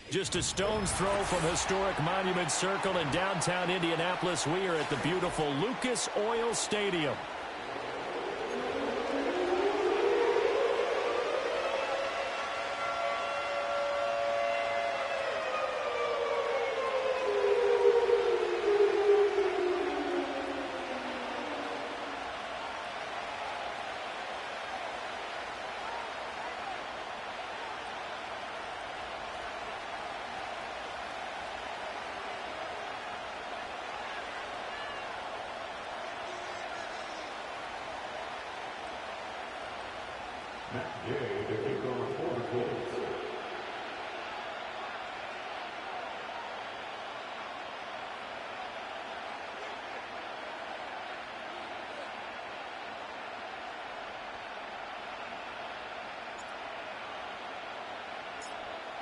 Just a stone's throw from historic Monument Circle in downtown Indianapolis. We are at the beautiful Lucas Oil Stadium.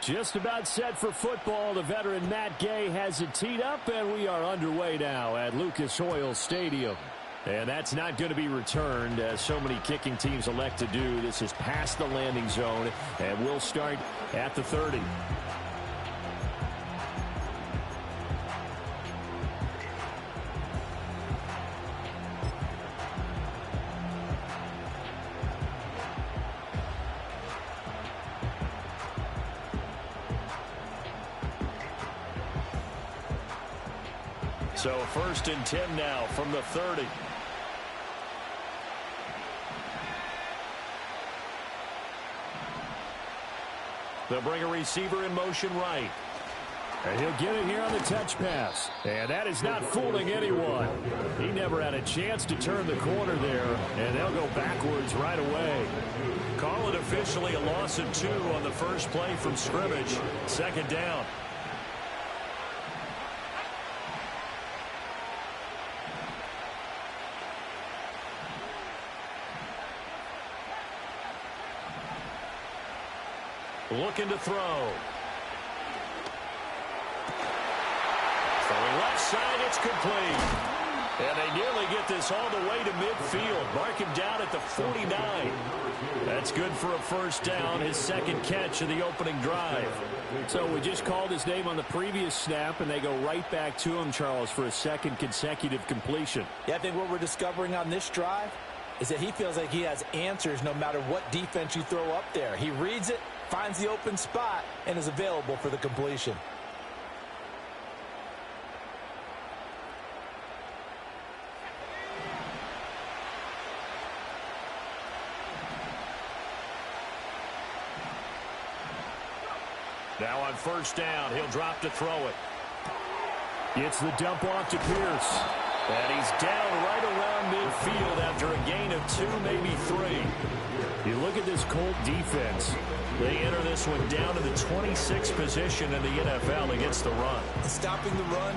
Just about set for football. The veteran Matt Gay has it teed up, and we are underway now at Lucas Oil Stadium. And that's not going to be returned, as so many kicking teams elect to do. This is past the landing zone, and we'll start at the 30. So 1st and 10 now from the 30. They'll bring a receiver in motion right. And he'll get it here on the touch pass. And that is not fooling anyone. He never had a chance to turn the corner there, and they'll go backwards right away. Call it officially a loss of 2 on the first play from scrimmage. 2nd down. Looking to throw. Throwing left side, it's complete. And they nearly get this all the way to midfield. Mark him down at the 49. That's good for a 1st down, his 2nd catch of the opening drive. So we just called his name on the previous snap, and they go right back to him, Charles, for a 2nd consecutive completion. Yeah, I think what we're discovering on this drive is that he feels like he has answers no matter what defense you throw up there. He reads it, finds the open spot, and is available for the completion. Now on 1st down, he'll drop to throw it. It's the dump off to Pierce. And he's down right around midfield after a gain of 2, maybe 3. You look at this Colt defense. They enter this one down to the 26th position in the NFL against the run. Stopping the run,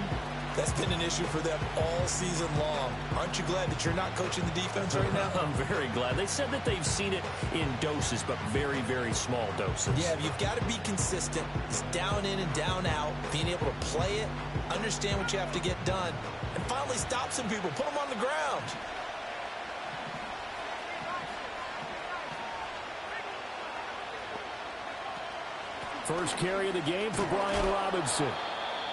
that's been an issue for them all season long. Aren't you glad that you're not coaching the defense right now? I'm very glad. They said that they've seen it in doses, but very, very small doses. Yeah, you've got to be consistent. It's down in and down out, being able to play it, understand what you have to get done, and finally stop some people, put them on the ground. First carry of the game for Brian Robinson.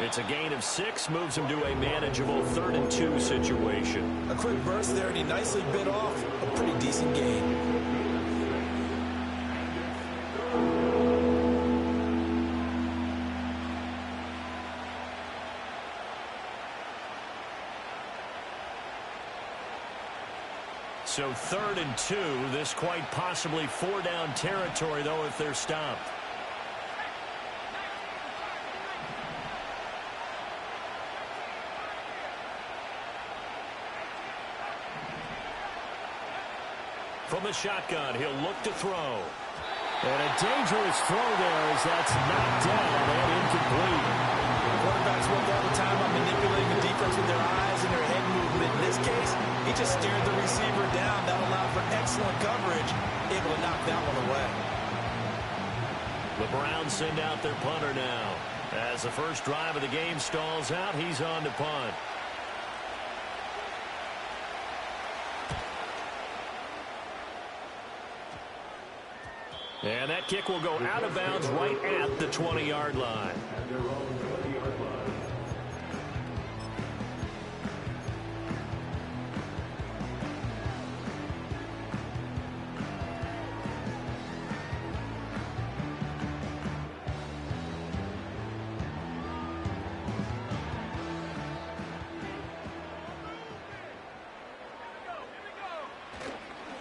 It's a gain of 6, moves him to a manageable 3rd and 2 situation. A quick burst there, and he nicely bit off a pretty decent gain. So 3rd and 2, this quite possibly 4-down territory, though, if they're stopped. From the shotgun, he'll look to throw. And a dangerous throw there as that's knocked down and incomplete. Quarterbacks work all the time on manipulating the defense with their eyes and their head movement. In this case, he just stared the receiver down. That allowed for excellent coverage, able to knock that one away. The Browns send out their punter now. As the first drive of the game stalls out, he's on to punt. And that kick will go out of bounds right at the 20-yard line.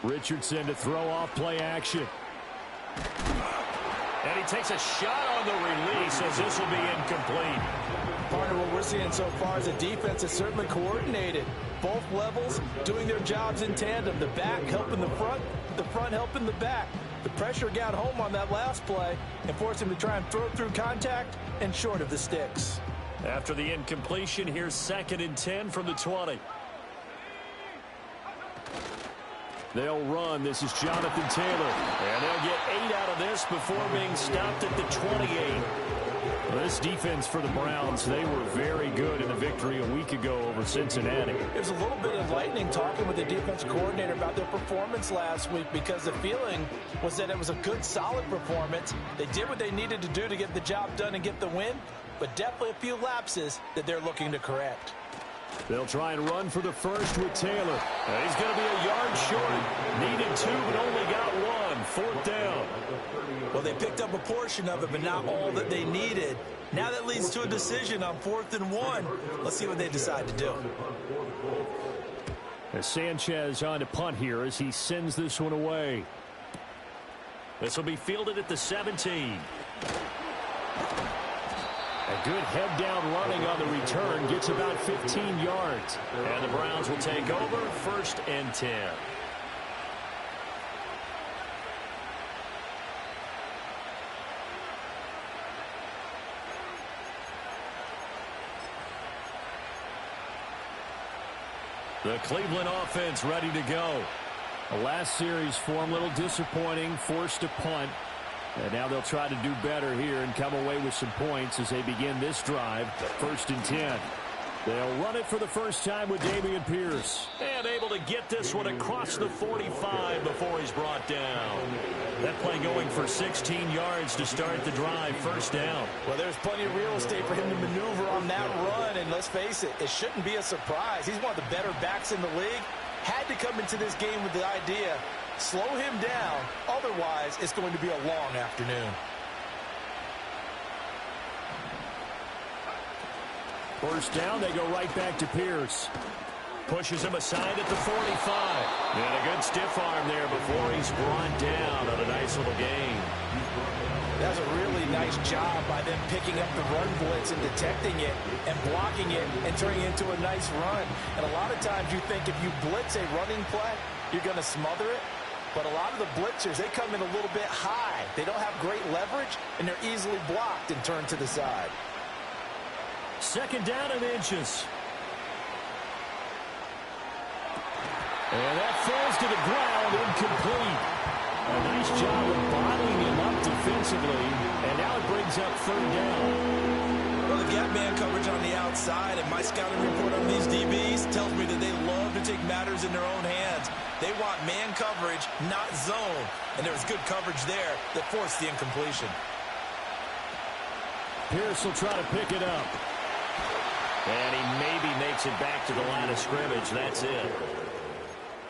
Richardson to throw off play action. And he takes a shot on the release as this will be incomplete. Partner, what we're seeing so far is the defense is certainly coordinated. Both levels doing their jobs in tandem. The back helping the front helping the back. The pressure got home on that last play and forced him to try and throw through contact and short of the sticks. After the incompletion, here's 2nd and 10 from the 20. They'll run. This is Jonathan Taylor. And they'll get 8 out of this before being stopped at the 28. This defense for the Browns, they were very good in the victory a week ago over Cincinnati. It was a little bit enlightening talking with the defense coordinator about their performance last week because the feeling was that it was a good, solid performance. They did what they needed to do to get the job done and get the win, but definitely a few lapses that they're looking to correct. They'll try and run for the first with Taylor. He's going to be a yard short. Needed 2, but only got 1. 4th down. Well, they picked up a portion of it, but not all that they needed. Now that leads to a decision on 4th and 1. Let's see what they decide to do. As Sanchez on to punt here as he sends this one away. This will be fielded at the 17. A good head-down running on the return. Gets about 15 yards. And the Browns will take over 1st and 10. The Cleveland offense ready to go. The last series for them a little disappointing. Forced to punt. And now they'll try to do better here and come away with some points as they begin this drive. 1st and 10. They'll run it for the first time with Dameon Pierce. And able to get this one across the 45 before he's brought down. That play going for 16 yards to start the drive. 1st down. Well, there's plenty of real estate for him to maneuver on that run. And let's face it, it shouldn't be a surprise. He's one of the better backs in the league. Had to come into this game with the idea, slow him down. Otherwise, it's going to be a long afternoon. First down, they go right back to Pierce. Pushes him aside at the 45. And a good stiff arm there before he's brought down on a nice little gain. That's a really nice job by them picking up the run blitz and detecting it and blocking it and turning it into a nice run. And a lot of times you think if you blitz a running play, you're going to smother it. But a lot of the blitzers, they come in a little bit high. They don't have great leverage, and they're easily blocked and turned to the side. 2nd down and inches. And that falls to the ground, incomplete. A nice job of bottling him up defensively, and now it brings up 3rd down. Well, the gap man coverage on the outside, and my scouting report on these DBs tells me that they love to take matters in their own hands. They want man coverage, not zone, and there was good coverage there that forced the incompletion. Pierce will try to pick it up. And he maybe makes it back to the line of scrimmage. That's it.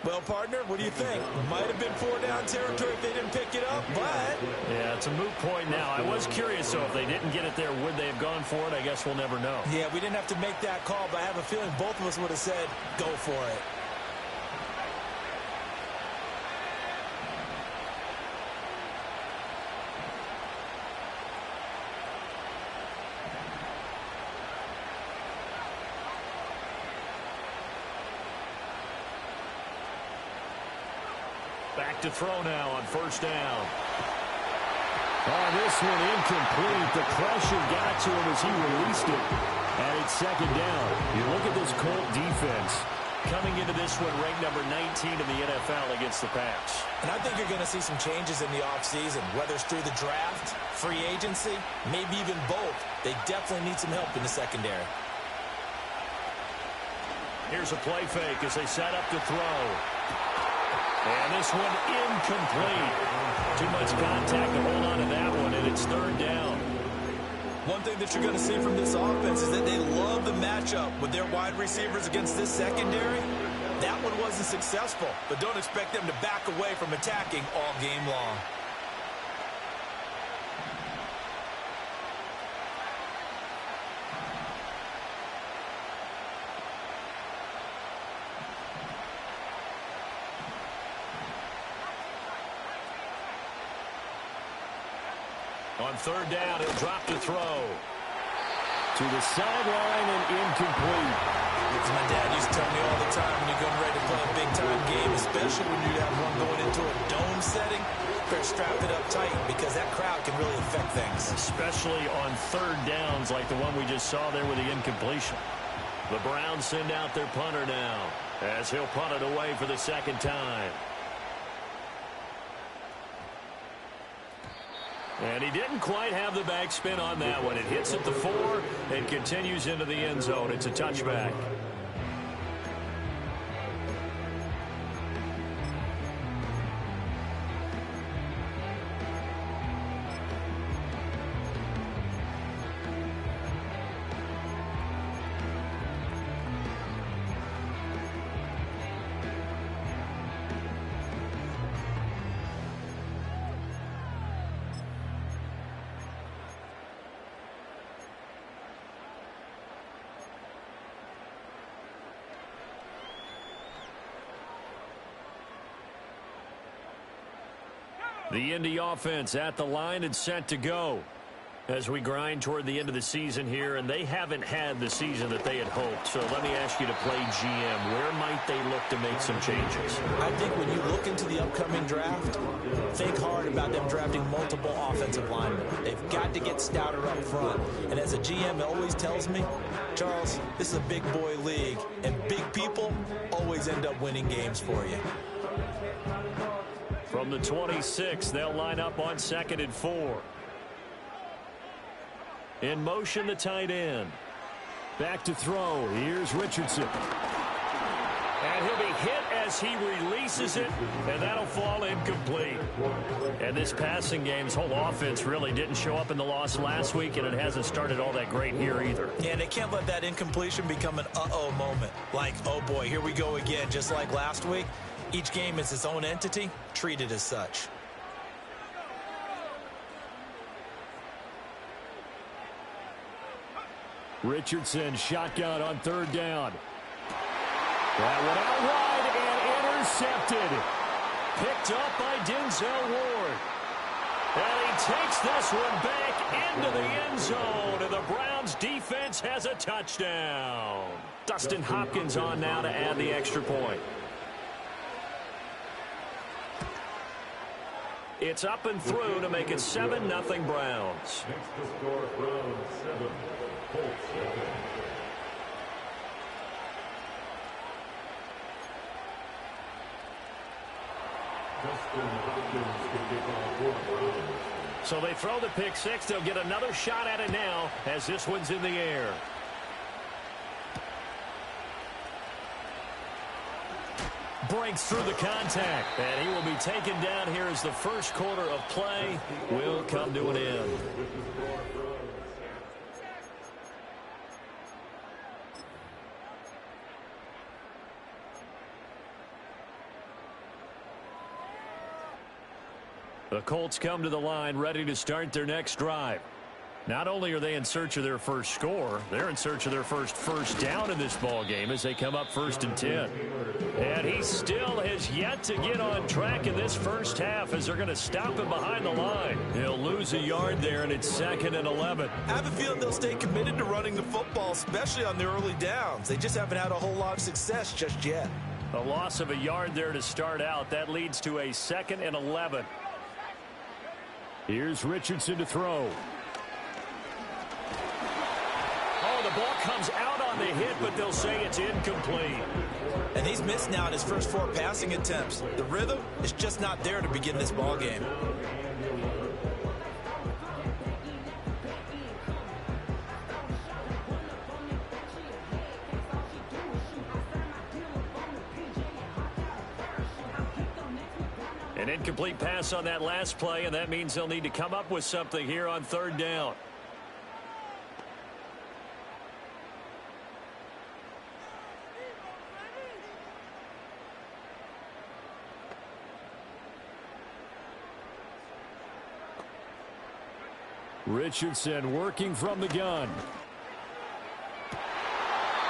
Well, partner, what do you think? Might have been 4-down territory if they didn't pick it up, but... Yeah, it's a moot point now. I was curious, though, if they didn't get it there, would they have gone for it? I guess we'll never know. Yeah, we didn't have to make that call, but I have a feeling both of us would have said, go for it. Back to throw now on 1st down. Oh, this one incomplete. The pressure got to him as he released it. And it's 2nd down. You look at this Colt defense coming into this one ranked number 19 in the NFL against the pass. And I think you're going to see some changes in the offseason, whether it's through the draft, free agency, maybe even both. They definitely need some help in the secondary. Here's a play fake as they set up to throw. And this one incomplete. Too much contact to hold on to that one, and it's third down. One thing that you're going to see from this offense is that they love the matchup with their wide receivers against this secondary. That one wasn't successful, but don't expect them to back away from attacking all game long. On third down, he'll drop to throw. To the sideline and incomplete. As my dad used to tell me all the time, when you're getting ready to play a big-time game, especially when you have one going into a dome setting, better strap it up tight because that crowd can really affect things. Especially on third downs like the one we just saw there with the incompletion. The Browns send out their punter now as he'll punt it away for the second time. And he didn't quite have the backspin on that one. It hits at the 4 and continues into the end zone. It's a touchback. The Indy offense at the line and set to go as we grind toward the end of the season here, and they haven't had the season that they had hoped. So let me ask you to play GM. Where might they look to make some changes? I think when you look into the upcoming draft, think hard about them drafting multiple offensive linemen. They've got to get stouter up front. And as a GM always tells me, Charles, this is a big boy league, and big people always end up winning games for you. From the 26, they'll line up on 2nd and 4. In motion, the tight end. Back to throw. Here's Richardson. And he'll be hit as he releases it, and that'll fall incomplete. And this passing game's whole offense really didn't show up in the loss last week, and it hasn't started all that great here either. Yeah, they can't let that incompletion become an uh-oh moment. Like, oh boy, here we go again, just like last week. Each game is its own entity, treated as such. Richardson shotgun on third down. That one out wide and intercepted. Picked up by Denzel Ward. And he takes this one back into the end zone, and the Browns defense has a touchdown. Dustin Hopkins on now to add the extra point. It's up and through to make it 7-0 Browns. Next to score, Browns 7, Colts 7. Dustin Hopkins can kick off for Browns. So they throw the pick six. They'll get another shot at it now as this one's in the air. Breaks through the contact, and he will be taken down here as the first quarter of play will come to an end. The Colts come to the line ready to start their next drive. Not only are they in search of their first score, they're in search of their first down in this ball game as they come up 1st and 10. And he still has yet to get on track in this first half as they're going to stop him behind the line. He'll lose a yard there, and it's 2nd and 11. I have a feeling they'll stay committed to running the football, especially on the early downs. They just haven't had a whole lot of success just yet. A loss of a yard there to start out. That leads to a 2nd and 11. Here's Richardson to throw. The ball comes out on the hit, but they'll say it's incomplete. And he's missed now in his first 4 passing attempts. The rhythm is just not there to begin this ball game. An incomplete pass on that last play, and that means they'll need to come up with something here on third down. Richardson working from the gun.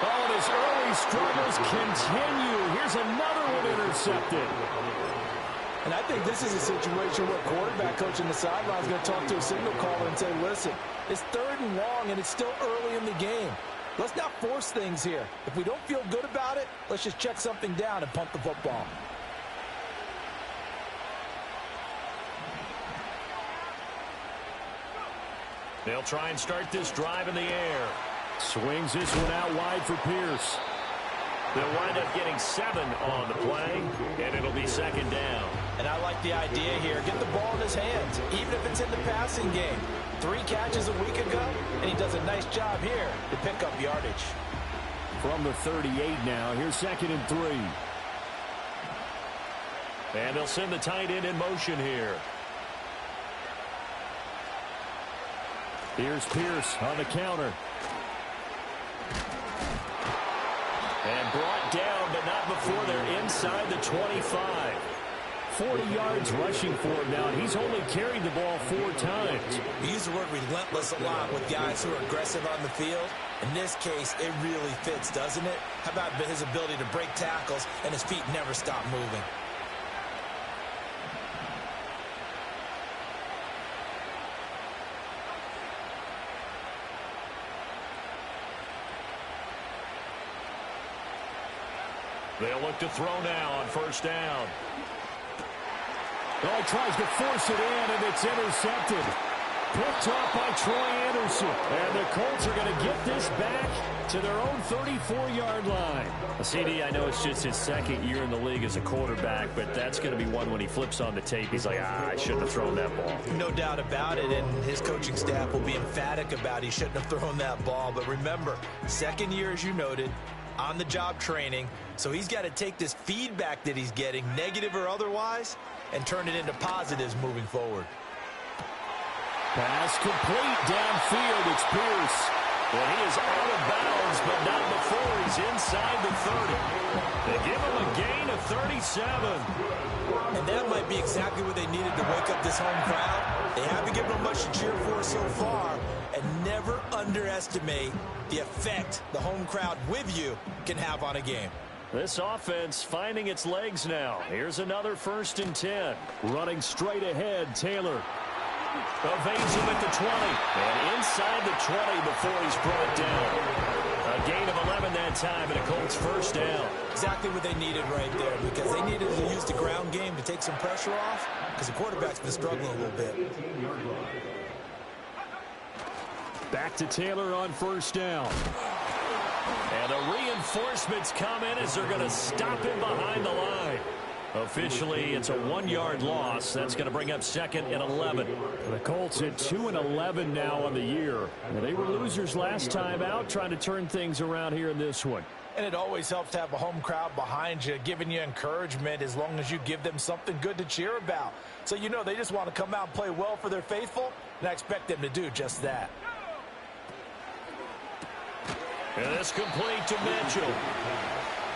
Oh, and his early struggles continue. Here's another one intercepted. And I think this is a situation where quarterback coach in the sideline is going to talk to a signal caller and say, listen, it's third and long, and it's still early in the game. Let's not force things here. If we don't feel good about it, let's just check something down and punt the football. They'll try and start this drive in the air. Swings this one out wide for Pierce. They'll wind up getting 7 on the play, and it'll be second down. And I like the idea here. Get the ball in his hands, even if it's in the passing game. 3 catches a week ago, and he does a nice job here to pick up yardage. From the 38 now, here's second and 3. And they'll send the tight end in motion here. Here's Pierce on the counter. And brought down, but not before they're inside the 25. 40 yards rushing for him now, and he's only carried the ball 4 times. We use the word relentless a lot with guys who are aggressive on the field. In this case, it really fits, doesn't it? How about his ability to break tackles and his feet never stop moving? They'll look to throw now on first down. Oh, he tries to force it in, and it's intercepted. Picked off by Troy Anderson. And the Colts are going to get this back to their own 34-yard line. CD, I know it's just his second year in the league as a quarterback, but that's going to be one when he flips on the tape. He's like, I shouldn't have thrown that ball. No doubt about it, and his coaching staff will be emphatic about he shouldn't have thrown that ball. But remember, second year, as you noted, on-the-job training, so he's got to take this feedback that he's getting, negative or otherwise, and turn it into positives moving forward. Pass complete downfield. It's Pierce. Well, he is out of bounds, but not before he's inside the 30. They give him a gain of 37. And that might be exactly what they needed to wake up this home crowd. They haven't given them much to cheer for so far, and never underestimate the effect the home crowd with you can have on a game. This offense finding its legs now. Here's another 1st and 10. Running straight ahead, Taylor. Evades him at the 20. And inside the 20 before he's brought down. A gain of 11 that time, and a Colts first down. Exactly what they needed right there, because they needed to use the ground game to take some pressure off, because the quarterback's been struggling a little bit. Back to Taylor on first down. And the reinforcements come in as they're going to stop him behind the line. Officially, it's a 1-yard loss. That's going to bring up 2nd and 11. The Colts at 2 and 11 now on the year. They were losers last time out, trying to turn things around here in this one. And it always helps to have a home crowd behind you, giving you encouragement as long as you give them something good to cheer about. So you know they just want to come out and play well for their faithful, and I expect them to do just that. And this complete to Mitchell.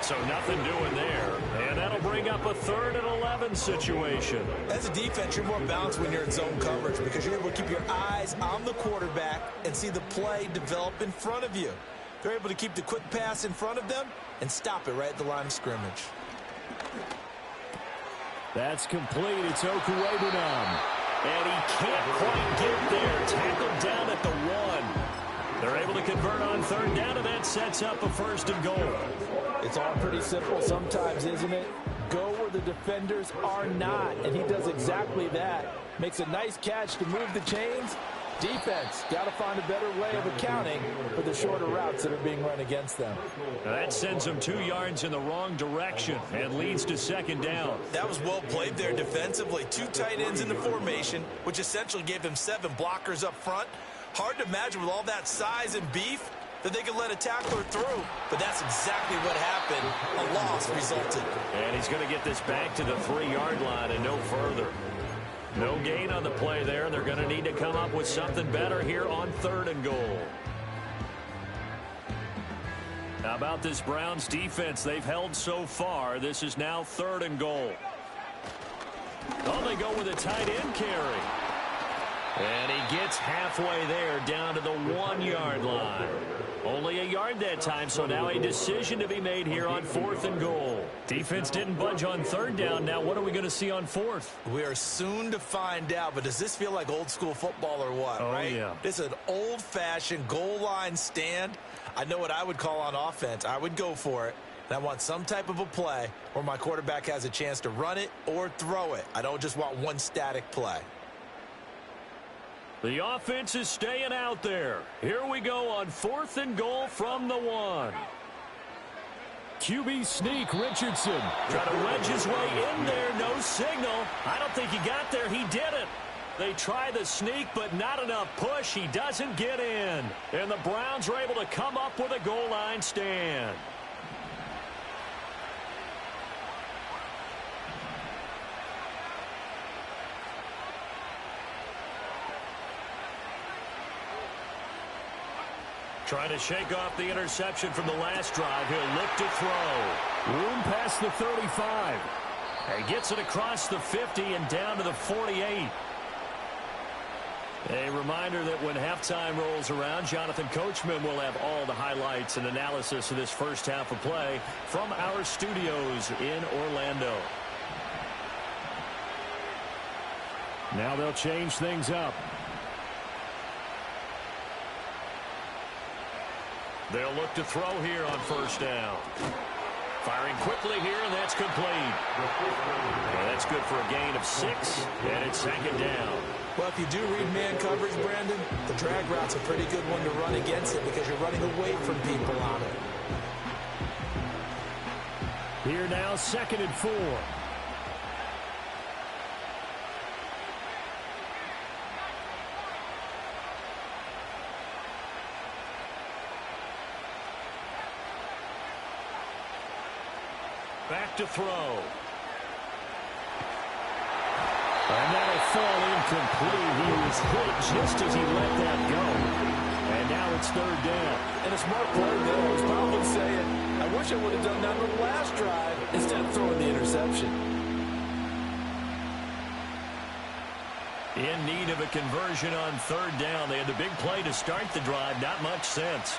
So nothing doing there. And that'll bring up a 3rd and 11 situation. As a defense, you're more balanced when you're in zone coverage because you're able to keep your eyes on the quarterback and see the play develop in front of you. They're able to keep the quick pass in front of them and stop it right at the line of scrimmage. That's complete. It's Okuwebunam. And he can't quite get there. Tackled down at the 1. They're able to convert on 3rd down, and that sets up a 1st and goal. It's all pretty simple sometimes, isn't it? Go where the defenders are not, and he does exactly that. Makes a nice catch to move the chains. Defense, got to find a better way of accounting for the shorter routes that are being run against them. Now that sends them 2 yards in the wrong direction and leads to 2nd down. That was well played there defensively. 2 tight ends in the formation, which essentially gave them 7 blockers up front. Hard to imagine with all that size and beef, that they could let a tackler through, but that's exactly what happened. A loss resulted. And he's going to get this back to the 3-yard line and no further. No gain on the play there. They're going to need to come up with something better here on 3rd and goal. How about this Browns defense they've held so far? This is now 3rd and goal. Oh, they go with a tight end carry. And he gets halfway there down to the 1-yard line. Only a yard that time, so now a decision to be made here on 4th and goal. Defense didn't budge on 3rd down. Now what are we going to see on 4th? We are soon to find out, but does this feel like old school football or what, right? Yeah. This is an old-fashioned goal line stand. I know what I would call on offense. I would go for it. And I want some type of a play where my quarterback has a chance to run it or throw it. I don't just want one static play. The offense is staying out there. Here we go on 4th and goal from the 1. QB sneak, Richardson. Trying to wedge his way in there. No signal. I don't think he got there. He didn't. They try the sneak, but not enough push. He doesn't get in. And the Browns are able to come up with a goal line stand. Trying to shake off the interception from the last drive. He'll look to throw. Room past the 35. And gets it across the 50 and down to the 48. A reminder that when halftime rolls around, Jonathan Coachman will have all the highlights and analysis of this first half of play from our studios in Orlando. Now they'll change things up. They'll look to throw here on 1st down. Firing quickly here, and that's complete. And that's good for a gain of 6, and it's 2nd down. Well, if you do read man coverage, Brandon, the drag route's a pretty good one to run against it because you're running away from people on it. Here now, 2nd and 4. Back to throw. And that'll fall incomplete. He was hit just as he let that go. And now it's 3rd down. And a smart play there. He's probably saying, I wish I would have done that on the last drive instead of throwing the interception. In need of a conversion on 3rd down. They had the big play to start the drive. Not much sense.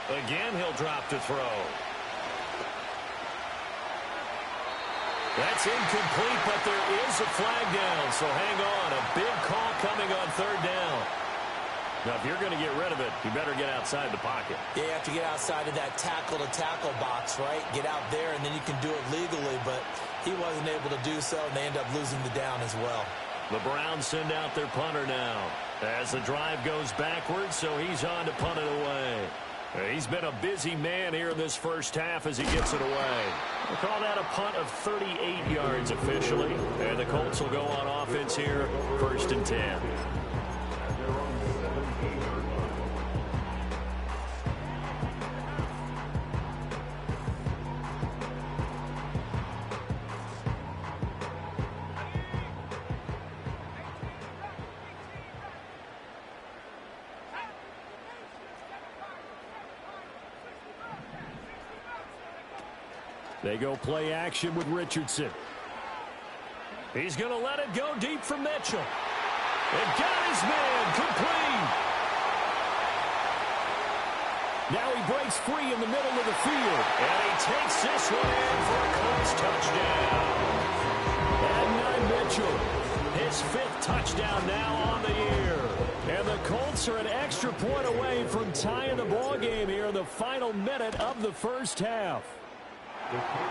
Again, he'll drop to throw. That's incomplete, but there is a flag down, so hang on. A big call coming on 3rd down. Now, if you're going to get rid of it, you better get outside the pocket. Yeah, you have to get outside of that tackle-to-tackle box, right? Get out there, and then you can do it legally, but he wasn't able to do so, and they end up losing the down as well. The Browns send out their punter now as the drive goes backwards, so he's on to punt it away. He's been a busy man here in this first half as he gets it away. We'll call that a punt of 38 yards officially. And the Colts will go on offense here, 1st and 10. They go play action with Richardson. He's going to let it go deep for Mitchell. And got his man complete. Now he breaks free in the middle of the field. And he takes this one in for a close touchdown. Adnan Mitchell, his 5th touchdown now on the year. And the Colts are an extra point away from tying the ball game here in the final minute of the first half.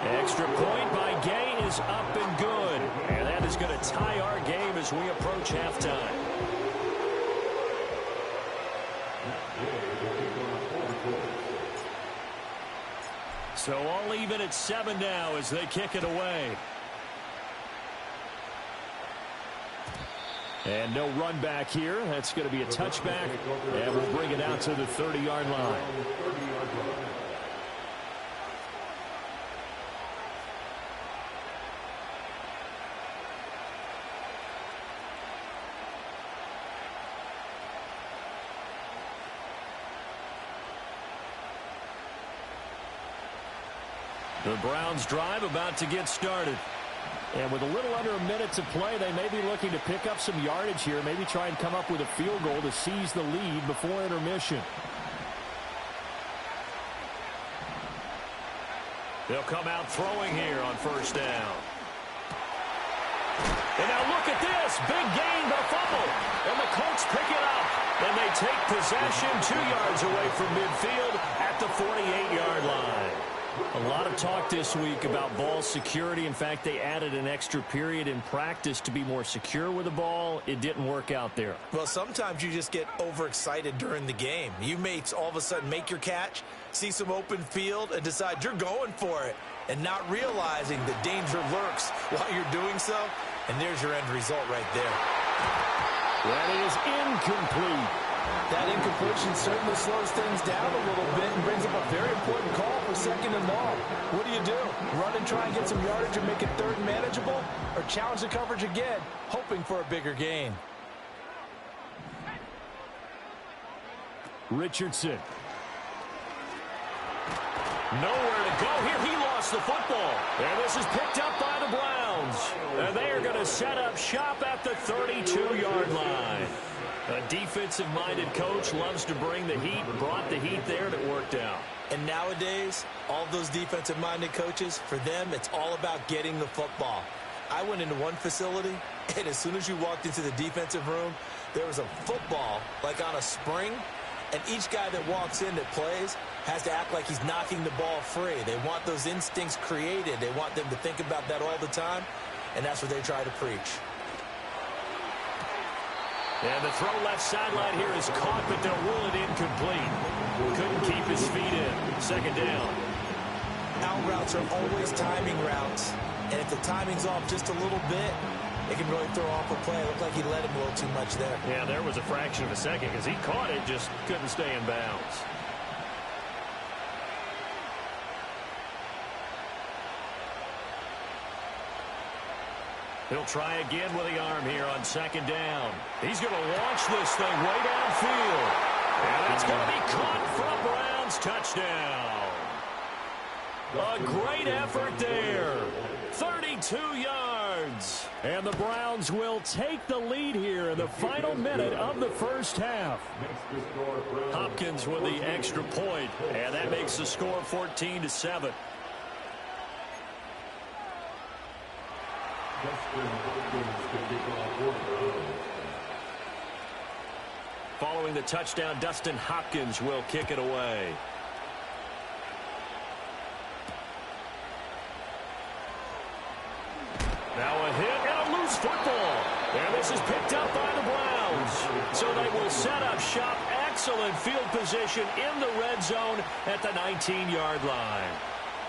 Extra point by Gay is up and good. And that is going to tie our game as we approach halftime. So all even at 7 now as they kick it away. And no run back here. That's going to be a touchback. And we'll bring it out to the 30-yard line. The Browns drive about to get started. And with a little under a minute to play, they may be looking to pick up some yardage here, maybe try and come up with a field goal to seize the lead before intermission. They'll come out throwing here on first down. And now look at this. Big gain, but a fumble. And the Colts pick it up. And they take possession 2 yards away from midfield at the 48-yard line. A lot of talk this week about ball security. In fact, they added an extra period in practice to be more secure with the ball. It didn't work out there. Well, sometimes you just get overexcited during the game. You may all of a sudden make your catch, see some open field, and decide you're going for it, and not realizing the danger lurks while you're doing so. And there's your end result right there. That is incomplete. That incompletion certainly slows things down a little bit and brings up a very important call for second and long. What do? Run and try and get some yardage and make it third and manageable? Or challenge the coverage again, hoping for a bigger gain? Richardson. Nowhere to go here. He lost the football. And this is picked up by the Browns. And they are going to set up shop at the 32-yard line. A defensive-minded coach loves to bring the heat, brought the heat there, and it worked out. And nowadays, all those defensive-minded coaches, for them, it's all about getting the football. I went into one facility, and as soon as you walked into the defensive room, there was a football, like on a spring, and each guy that walks in that plays has to act like he's knocking the ball free. They want those instincts created. They want them to think about that all the time, and that's what they try to preach. And the throw left sideline here is caught, but they'll rule it incomplete. Couldn't keep his feet in. Second down. Out routes are always timing routes. And if the timing's off just a little bit, it can really throw off a play. It looked like he let him a little too much there. Yeah, there was a fraction of a second because he caught it, just couldn't stay in bounds. He'll try again with the arm here on second down. He's going to launch this thing way downfield. And it's going to be caught for a Browns touchdown. A great effort there. 32 yards. And the Browns will take the lead here in the final minute of the first half. Hopkins with the extra point, and that makes the score 14-7. Following the touchdown, Dustin Hopkins will kick it away. Now a hit and a loose football. And this is picked up by the Browns. So they will set up shop. Excellent field position in the red zone at the 19-yard line.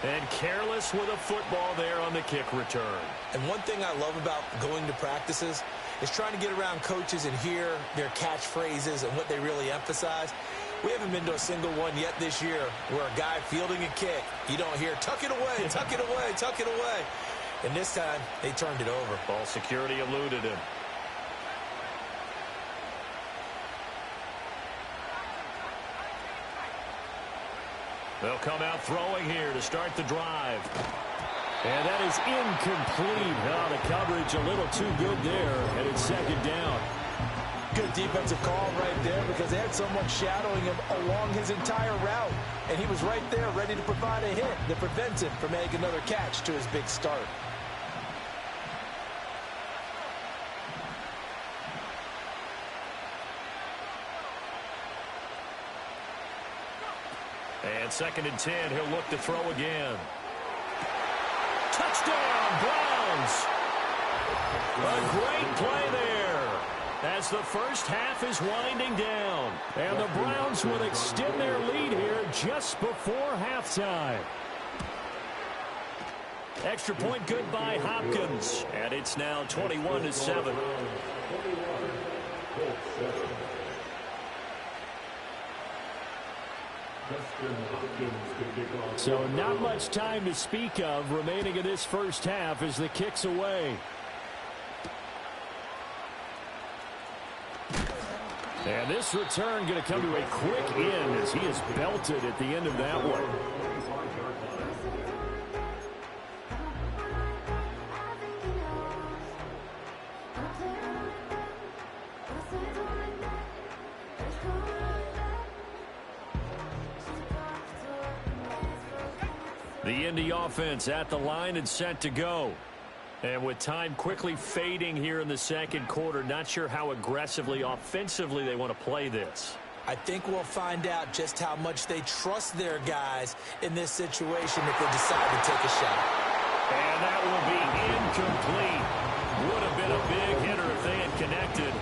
And careless with a football there on the kick return. And one thing I love about going to practices is trying to get around coaches and hear their catchphrases and what they really emphasize. We haven't been to a single one yet this year where a guy fielding a kick, you don't hear, tuck it away, tuck it away, tuck it away. And this time, they turned it over. Ball security eluded him. They'll come out throwing here to start the drive. And that is incomplete. Oh, the coverage a little too good there, and it's second down. Good defensive call right there because they had someone shadowing him along his entire route. And he was right there ready to provide a hit that prevents him from making another catch to his big start. And second and 10, he'll look to throw again. Touchdown, Browns! A great play there as the first half is winding down. And the Browns will extend their lead here just before halftime. Extra point good by Hopkins. And it's now 21-7. So not much time to speak of remaining in this first half as the kick's away. And this return going to come to a quick end as he is belted at the end of that one. The Indy offense at the line and set to go. And with time quickly fading here in the second quarter, not sure how aggressively, offensively they want to play this. I think we'll find out just how much they trust their guys in this situation if they decide to take a shot. And that will be incomplete. Would have been a big hitter if they had connected.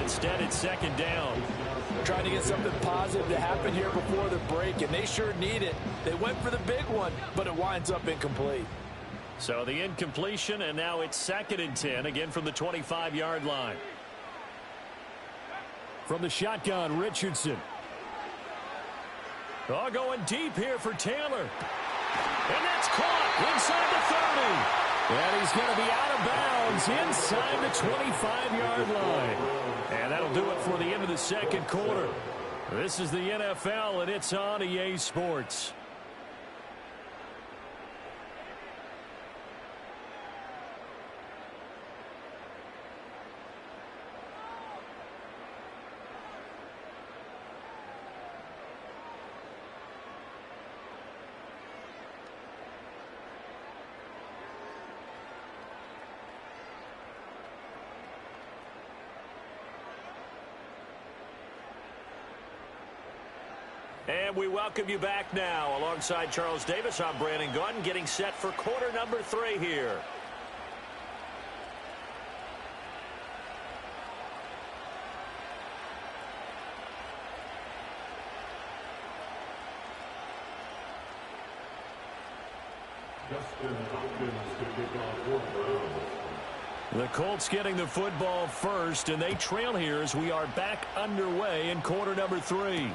Instead, it's second down. Trying to get something positive to happen here before the break, and they sure need it. They went for the big one, but it winds up incomplete. So the incompletion, and now it's 2nd and 10, again from the 25-yard line. From the shotgun, Richardson. Oh, going deep here for Taylor. And that's caught inside the 30. And he's going to be out of bounds inside the 25-yard line. And that'll do it for the end of the second quarter. This is the NFL, and it's on EA Sports. And we welcome you back now. Alongside Charles Davis, I'm Brandon Gunn, getting set for quarter number 3 here. The Colts getting the football first, and they trail here as we are back underway in quarter number 3.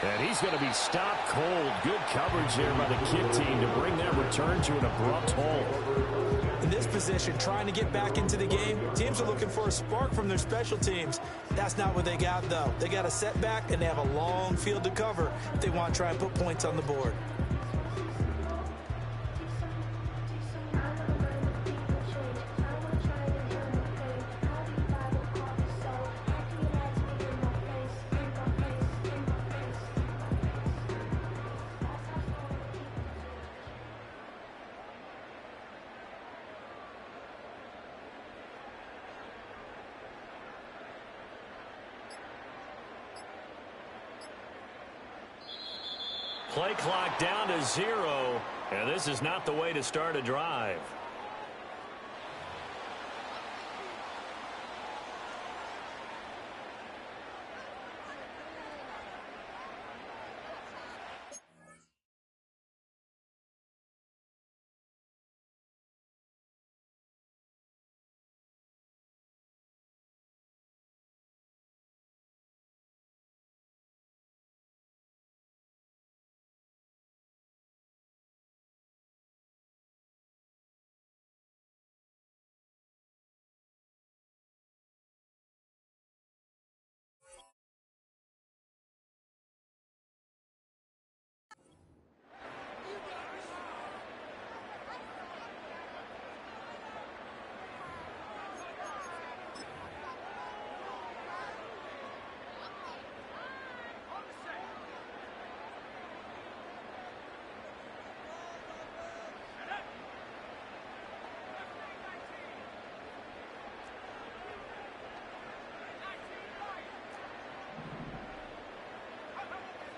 And he's going to be stopped cold. Good coverage there by the kick team to bring that return to an abrupt halt. In this position, trying to get back into the game, teams are looking for a spark from their special teams. That's not what they got, though. They got a setback, and they have a long field to cover if they want to try and put points on the board. Play clock down to 0, and this is not the way to start a drive.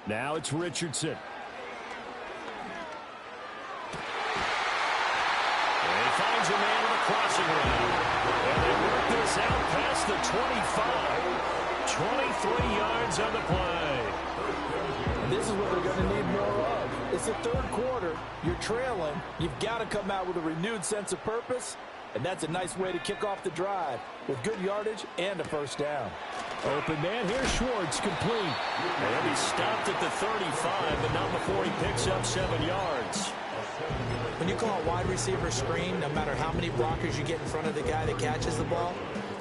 Now it's Richardson. And he finds a man on the crossing route. And they work this out past the 25. 23 yards on the play. this is what they're going to need more of. It's the third quarter. You're trailing. You've got to come out with a renewed sense of purpose, and that's a nice way to kick off the drive with good yardage and a first down. Open man here, Schwartz, complete. And he stopped at the 35, but not before he picks up 7 yards. When you call a wide receiver screen, no matter how many blockers you get in front of the guy that catches the ball,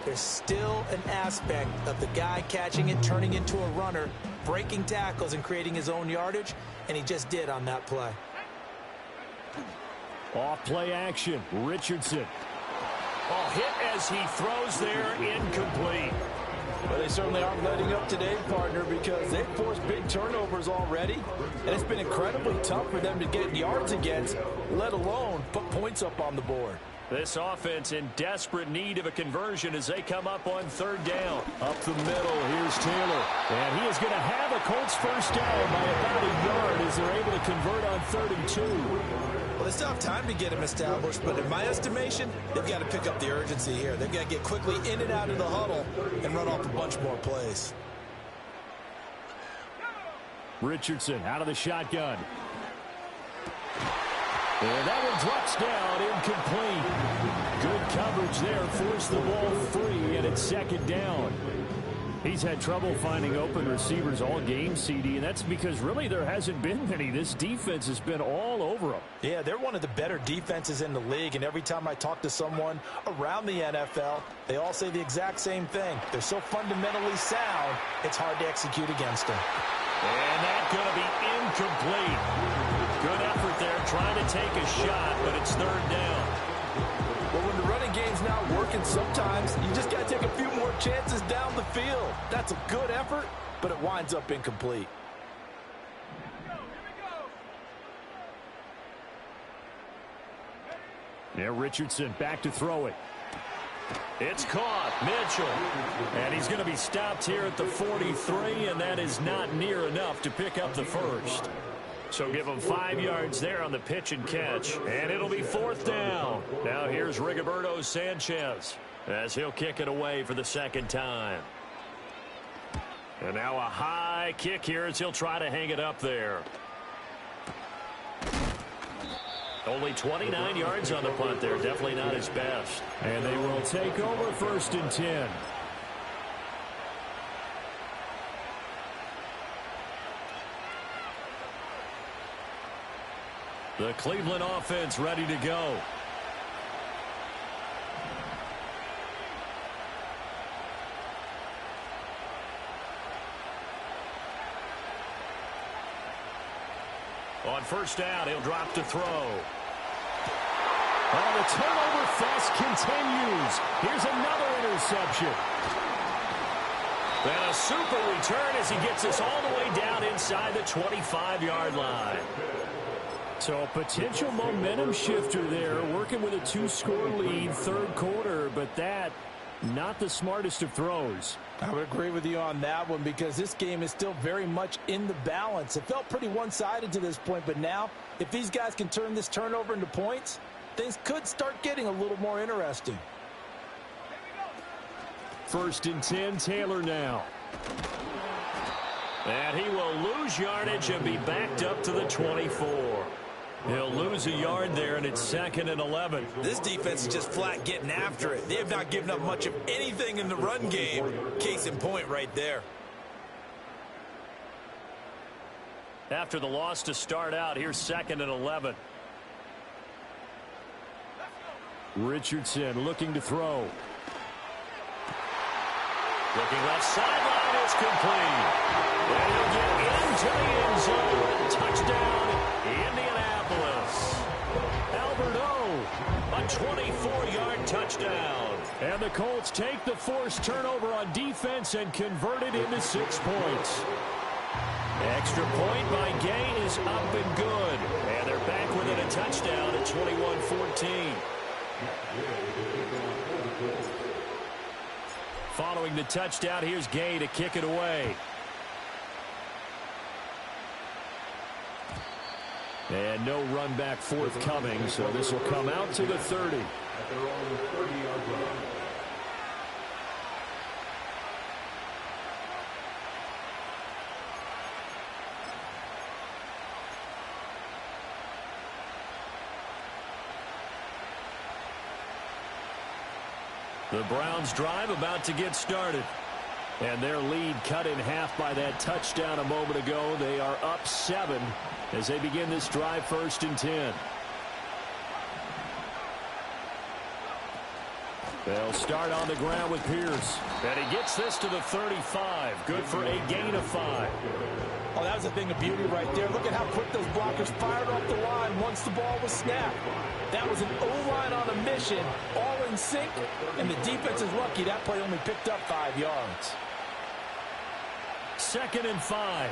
there's still an aspect of the guy catching it, turning into a runner, breaking tackles and creating his own yardage, and he just did on that play. Off play action, Richardson. Oh, hit as he throws there, incomplete. Well, they certainly aren't letting up today, partner, because they've forced big turnovers already, and it's been incredibly tough for them to get yards against, let alone put points up on the board. This offense in desperate need of a conversion as they come up on third down. Up the middle, here's Taylor. And he is going to have a Colts first down by about a yard as they're able to convert on 3rd and 2. Well, they still have time to get him established, but in my estimation, they've got to pick up the urgency here. They've got to get quickly in and out of the huddle and run off a bunch more plays. Richardson out of the shotgun. And that one drops down, incomplete. Good coverage there, forced the ball free, and it's 2nd down. He's had trouble finding open receivers all game, CD, and that's because really there hasn't been many. This defense has been all over them. Yeah, they're one of the better defenses in the league, and every time I talk to someone around the NFL, they all say the exact same thing. They're so fundamentally sound, it's hard to execute against them. And that's going to be incomplete. Good effort there, trying to take a shot, but it's 3rd down. Well, when the running game's not working, sometimes you just got to take a few more chances down the field. That's a good effort, but it winds up incomplete. Now Richardson back to throw it. It's caught. Mitchell. And he's going to be stopped here at the 43, and that is not near enough to pick up the first. So give him 5 yards there on the pitch and catch, and it'll be 4th down. Now here's Rigoberto Sanchez as he'll kick it away for the 2nd time. And now a high kick here as he'll try to hang it up there. Only 29 yards on the punt there. Definitely not his best. And they will take over 1st and 10. The Cleveland offense ready to go. On 1st down, he'll drop to throw. Oh, the turnover fest continues. Here's another interception. And a super return as he gets us all the way down inside the 25-yard line. So a potential momentum shifter there, working with a 2-score lead, 3rd quarter, but that, not the smartest of throws. I would agree with you on that one because this game is still very much in the balance. It felt pretty one-sided to this point, but now, if these guys can turn this turnover into points, things could start getting a little more interesting. 1st and 10, Taylor now. And he will lose yardage and be backed up to the 24. He'll lose a yard there, and it's 2nd and 11. This defense is just flat getting after it. They have not given up much of anything in the run game. Case in point right there. After the loss to start out, here's 2nd and 11. Richardson looking to throw. Looking left sideline, it's complete. And he'll get into the end zone. Touchdown, Indianapolis. Albert O, a 24-yard touchdown. And the Colts take the forced turnover on defense and convert it into 6 points. Extra point by Gay is up and good. And they're back within a touchdown at 21-14. Following the touchdown, here's Gay to kick it away. And no run back forthcoming, so this will come out to the 30. The Browns drive about to get started. And their lead cut in half by that touchdown a moment ago. They are up 7 as they begin this drive 1st and 10. They'll start on the ground with Pierce. And he gets this to the 35. Good for a gain of 5. Oh, that was a thing of beauty right there. Look at how quick those blockers fired off the line once the ball was snapped. That was an O-line on a mission, all in sync, and the defense is lucky that play only picked up 5 yards. 2nd and 5.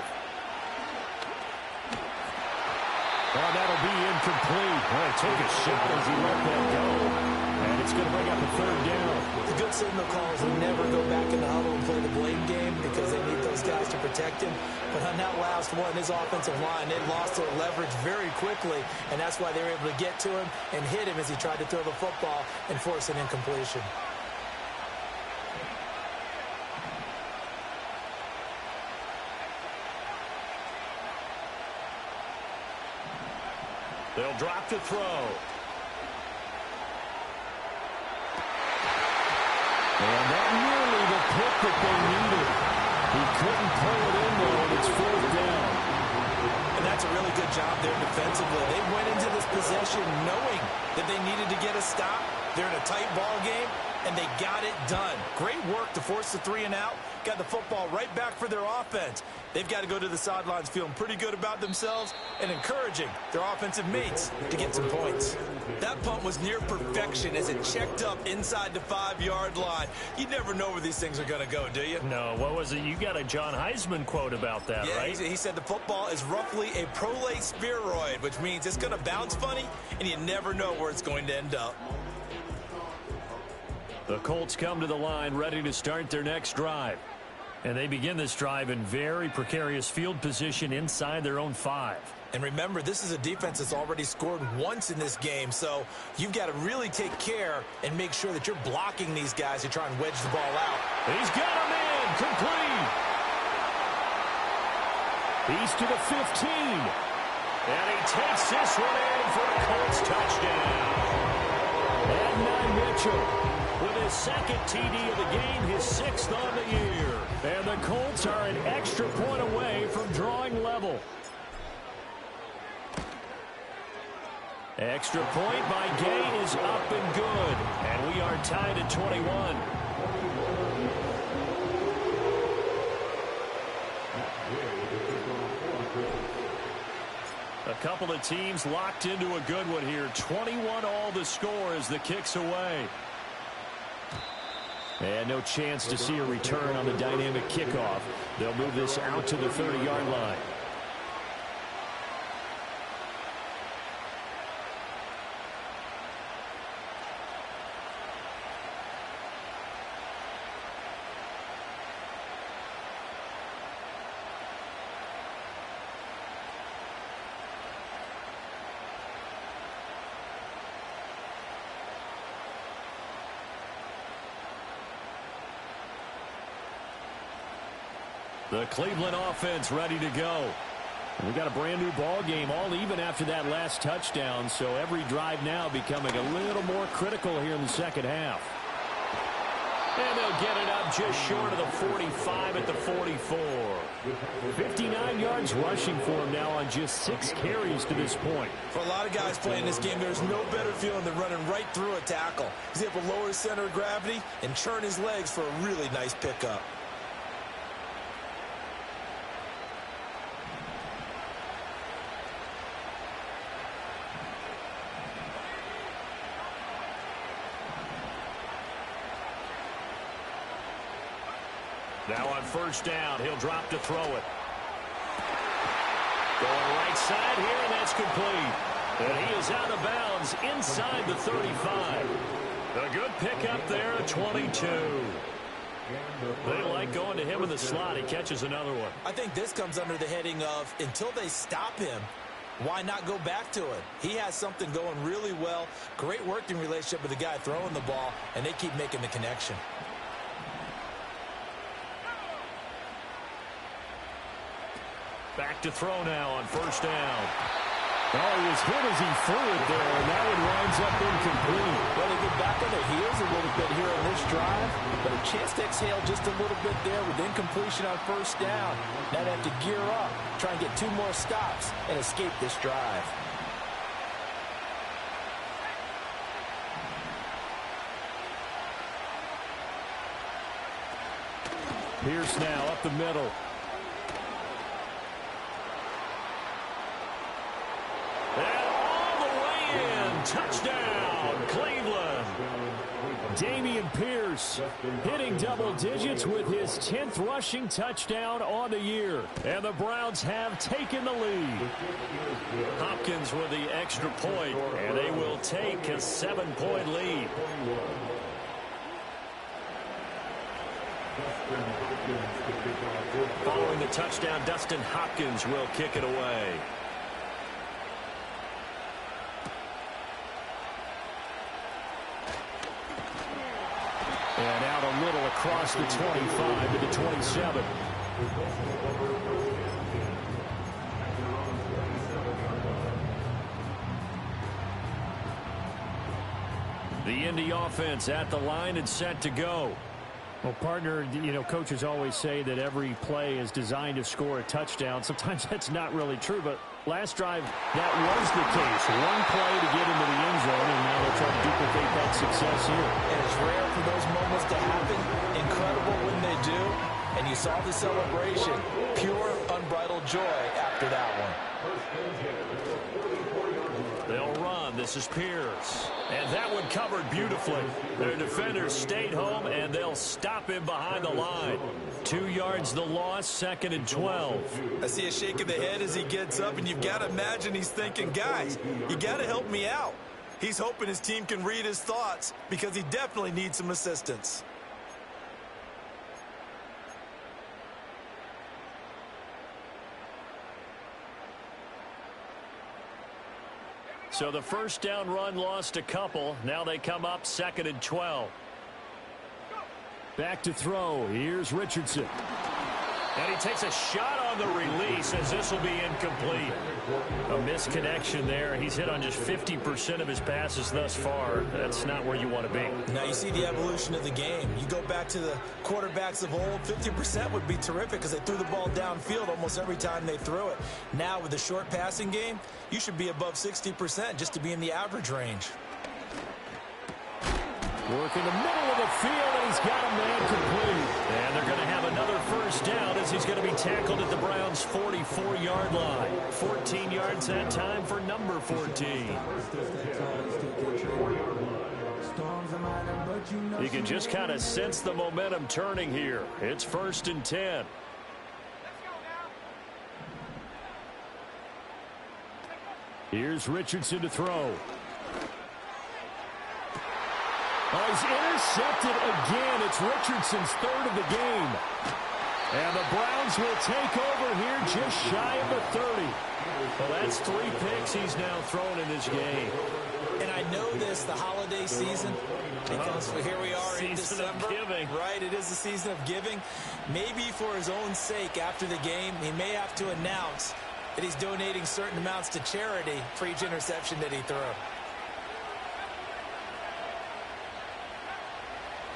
Oh, that'll be incomplete. He took a shot as he let that go. And it's going to bring up a 3rd down. The good signal calls will never go back in the huddle and play the blame game because they need those guys to protect him. But on that last one, his offensive line, they lost their leverage very quickly, and that's why they were able to get to him and hit him as he tried to throw the football and force an incompletion. They'll drop the throw. And that nearly the pick that they needed. He couldn't pull it in, though, and it's 4th down. And that's a really good job there defensively. They went into this possession knowing that they needed to get a stop. They're in a tight ball game, and they got it done. Great work to force the 3 and out. Got the football right back for their offense. They've got to go to the sidelines feeling pretty good about themselves and encouraging their offensive mates to get some points. That punt was near perfection as it checked up inside the 5-yard line. You never know where these things are going to go, do you? No, what was it? You got a John Heisman quote about that, yeah, right? He said the football is roughly a prolate spheroid, which means it's going to bounce funny, and you never know where it's going to end up. The Colts come to the line ready to start their next drive. And they begin this drive in very precarious field position inside their own 5. And remember, this is a defense that's already scored once in this game, so you've got to really take care and make sure that you're blocking these guys who try and wedge the ball out. He's got him in. Complete. He's to the 15. And he takes this one in for a Colts touchdown. And Mitchell with his 2nd TD of the game, his 6th on the year. And the Colts are an extra point away from drawing level. Extra point by Gay is up and good. And we are tied at 21. A couple of teams locked into a good one here. 21 all the score as the kick's away. And no chance to see a return on the dynamic kickoff. They'll move this out to the 30-yard line. The Cleveland offense ready to go. We got a brand new ball game, all even after that last touchdown, so every drive now becoming a little more critical here in the second half. And they'll get it up just short of the 45 at the 44. 59 yards rushing for him now on just 6 carries to this point. For a lot of guys playing this game, there's no better feeling than running right through a tackle. He's able to lower his center of gravity and churn his legs for a really nice pickup. Now on 1st down, he'll drop to throw it. Going right side here, and that's complete. And he is out of bounds inside the 35. A good pickup there at 22. They like going to him in the slot. He catches another one. I think this comes under the heading of until they stop him, why not go back to it? He has something going really well. Great working relationship with the guy throwing the ball, and they keep making the connection. Back to throw now on 1st down. Oh, he was hit as he threw it there, and that one winds up incomplete. Well, they get back on their heels a little bit here in this drive, but a chance to exhale just a little bit there with incompletion on first down. Now they have to gear up, try and get 2 more stops, and escape this drive. Pierce now up the middle. And all the way in. Touchdown, Cleveland. Dameon Pierce hitting double digits with his 10th rushing touchdown on the year. And the Browns have taken the lead. Hopkins with the extra point, and they will take a 7-point lead. Following the touchdown, Dustin Hopkins will kick it away. And out a little across the 25 to the 27. The Indy offense at the line and set to go. Well, partner, you know, coaches always say that every play is designed to score a touchdown. Sometimes that's not really true, but last drive, that was the case. One play to get into the end zone, and now they'll try to duplicate that success here. And it's rare for those moments to happen. Incredible when they do. And you saw the celebration. Pure, unbridled joy after that one. They'll run. This is Pierce. And that one covered beautifully. Their defenders stayed home, and they'll stop him behind the line. 2 yards the loss, 2nd and 12. I see a shake of the head as he gets up, and you've got to imagine he's thinking, guys, you got to help me out. He's hoping his team can read his thoughts because he definitely needs some assistance. So the first down run lost a couple. Now they come up 2nd and 12. Back to throw. Here's Richardson. And he takes a shot on the release as this will be incomplete. A misconnection there. He's hit on just 50% of his passes thus far. That's not where you want to be. Now you see the evolution of the game. You go back to the quarterbacks of old, 50% would be terrific because they threw the ball downfield almost every time they threw it. Now with the short passing game, you should be above 60% just to be in the average range. Work in the middle of the field, and he's got a man complete. And they're going to have another first down as he's going to be tackled at the Browns' 44-yard line. 14 yards that time for number 14. You can just kind of sense the momentum turning here. It's 1st and 10. Here's Richardson to throw. Oh, he's intercepted again. It's Richardson's 3rd of the game. And the Browns will take over here just shy of the 30. Well, that's 3 picks he's now thrown in this game. And I know this, the holiday season, because here we are in Season December. of giving. Right, it is the season of giving. Maybe for his own sake after the game, he may have to announce that he's donating certain amounts to charity for each interception that he threw.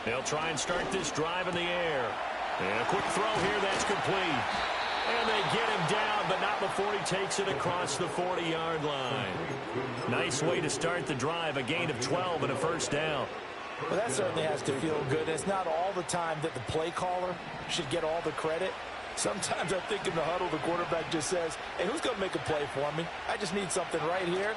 They'll try and start this drive in the air. And a quick throw here, that's complete. And they get him down, but not before he takes it across the 40-yard line. Nice way to start the drive, a gain of 12 and a first down. Well, that certainly has to feel good. It's not all the time that the play caller should get all the credit. Sometimes I think in the huddle, the quarterback just says, hey, who's going to make a play for me? I just need something right here.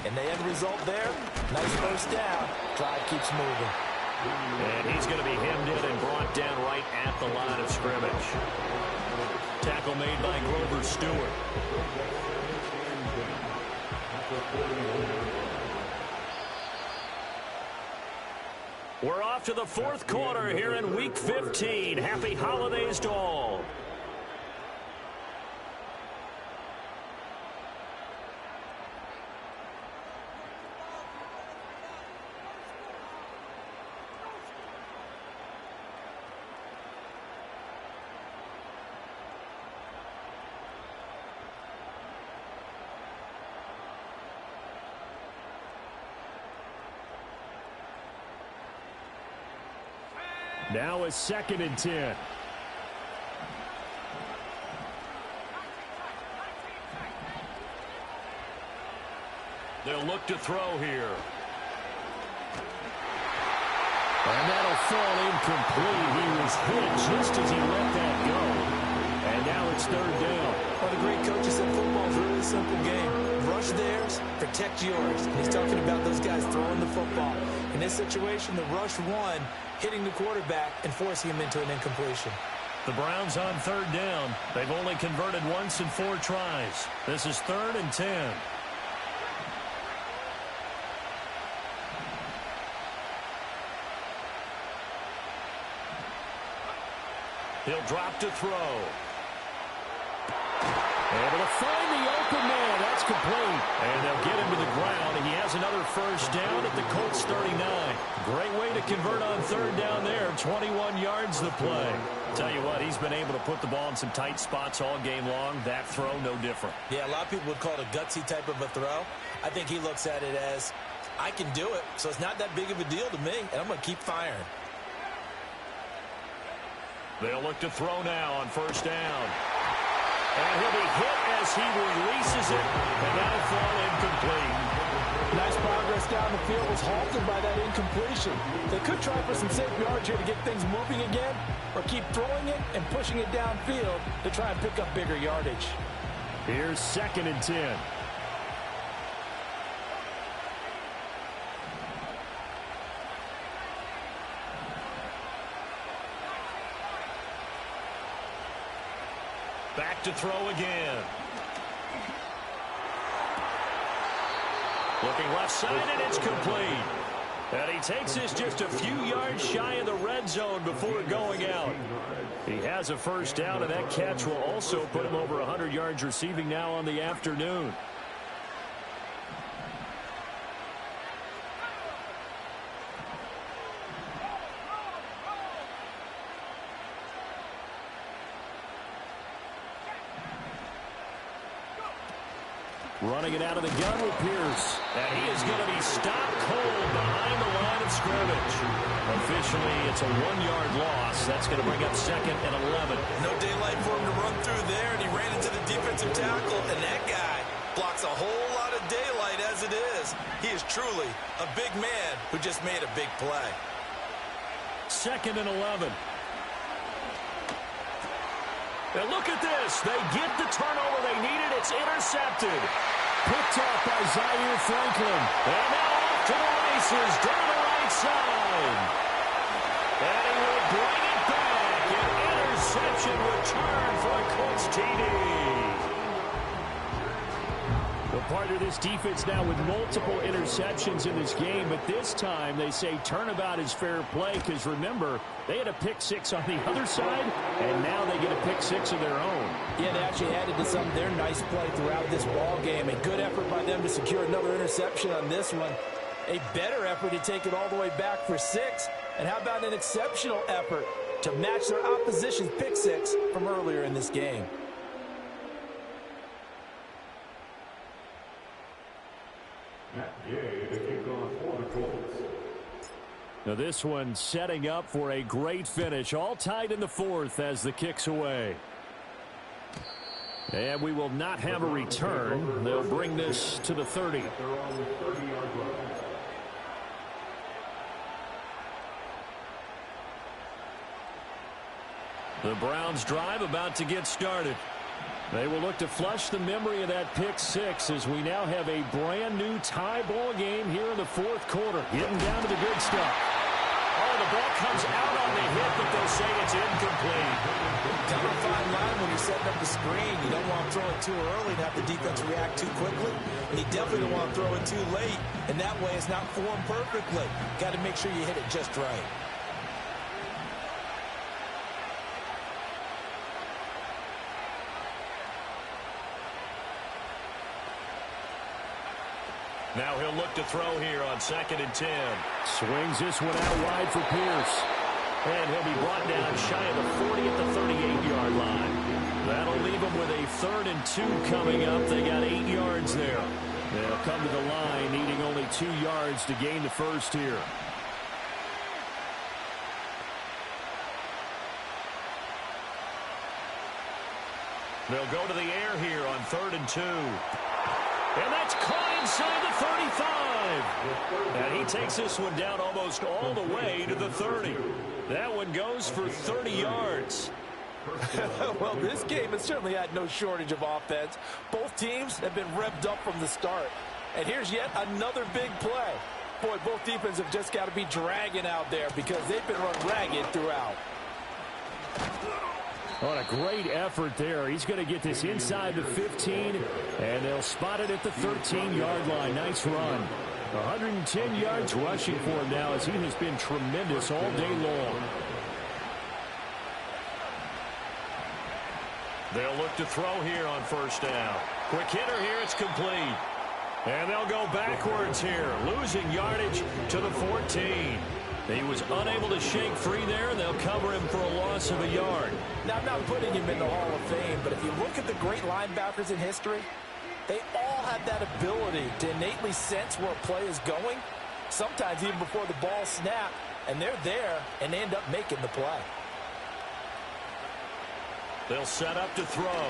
And the end result there, nice first down. Drive keeps moving. And he's going to be hemmed in and brought down right at the line of scrimmage. Tackle made by Grover Stewart. We're off to the 4th quarter here in Week 15. Happy holidays to all. Now a 2nd and 10. They'll look to throw here. And that'll fall incomplete. He was hit just as he let that go. And now it's 3rd down. Well, the great coaches said football is a really simple game. Rush theirs, protect yours. And he's talking about those guys throwing the football. In this situation, the rush one, hitting the quarterback and forcing him into an incompletion. The Browns on 3rd down. They've only converted once in 4 tries. This is 3rd and 10. He'll drop to throw. Able to find the open man. That's complete. And they'll get him to the ground. He has another 1st down at the Colts 39. Great way to convert on 3rd down there. 21 yards the play. Tell you what, he's been able to put the ball in some tight spots all game long. That throw, no different. Yeah, a lot of people would call it a gutsy type of a throw. I think he looks at it as, I can do it, so it's not that big of a deal to me, and I'm going to keep firing. They'll look to throw now on 1st down. And he'll be hit as he releases it, and that'll fall incomplete. Nice progress down the field was halted by that incompletion. They could try for some safe yards here to get things moving again, or keep throwing it and pushing it downfield to try and pick up bigger yardage. Here's 2nd and 10. Back to throw again. Looking left side, and it's complete. And he takes this just a few yards shy of the red zone before going out. He has a 1st down, and that catch will also put him over 100 yards receiving now on the afternoon. Running it out of the gun with Pierce. And he is going to be stopped cold behind the line of scrimmage. Officially, it's a 1-yard loss. That's going to bring up 2nd and 11. No daylight for him to run through there, and he ran into the defensive tackle, and that guy blocks a whole lot of daylight as it is. He is truly a big man who just made a big play. 2nd and 11. And look at this. They get the turnover they needed. It's intercepted. Picked up by Zaire Franklin. And now off to the races down the right side. And he will bring it back. An interception return for a Colts TD. Well, part of this defense now with multiple interceptions in this game, but this time they say turnabout is fair play because, remember, they had a pick 6 on the other side, and now they get a pick 6 of their own. Yeah, they actually added to some of their nice play throughout this ball game. A good effort by them to secure another interception on this one. A better effort to take it all the way back for 6. And how about an exceptional effort to match their opposition's pick 6 from earlier in this game? Now this one setting up for a great finish. All tied in the 4th as the kick's away. And we will not have a return. They'll bring this to the 30. The Browns drive about to get started. They will look to flush the memory of that pick 6 as we now have a brand new tie ball game here in the 4th quarter. Getting down to the good stuff. Oh, the ball comes out on the hit, but they'll say it's incomplete. Kind of a fine line when you're setting up the screen. You don't want to throw it too early and have the defense react too quickly. And you definitely don't want to throw it too late. And that way it's not formed perfectly. Got to make sure you hit it just right. Now he'll look to throw here on 2nd and 10. Swings this one out wide for Pierce. And he'll be brought down shy of the 40 at the 38-yard line. That'll leave him with a 3rd and 2 coming up. They got 8 yards there. They'll come to the line needing only 2 yards to gain the first here. They'll go to the air here on 3rd and 2. And that's caught inside the 35. And he takes this one down almost all the way to the 30. That one goes for 30 yards. Well, this game has certainly had no shortage of offense. Both teams have been revved up from the start. And here's yet another big play. Boy, both defenses have just got to be dragging out there because they've been run ragged throughout. What a great effort there. He's going to get this inside the 15, and they'll spot it at the 13-yard line. Nice run. 110 yards rushing for him now as he has been tremendous all day long. They'll look to throw here on 1st down. Quick hitter here, it's complete. And they'll go backwards here, losing yardage to the 14. He was unable to shake free there, and they'll cover him for a loss of a yard. Now, I'm not putting him in the Hall of Fame, but if you look at the great linebackers in history, they all have that ability to innately sense where a play is going, sometimes even before the ball snapped, and they're there, and they end up making the play. They'll set up to throw.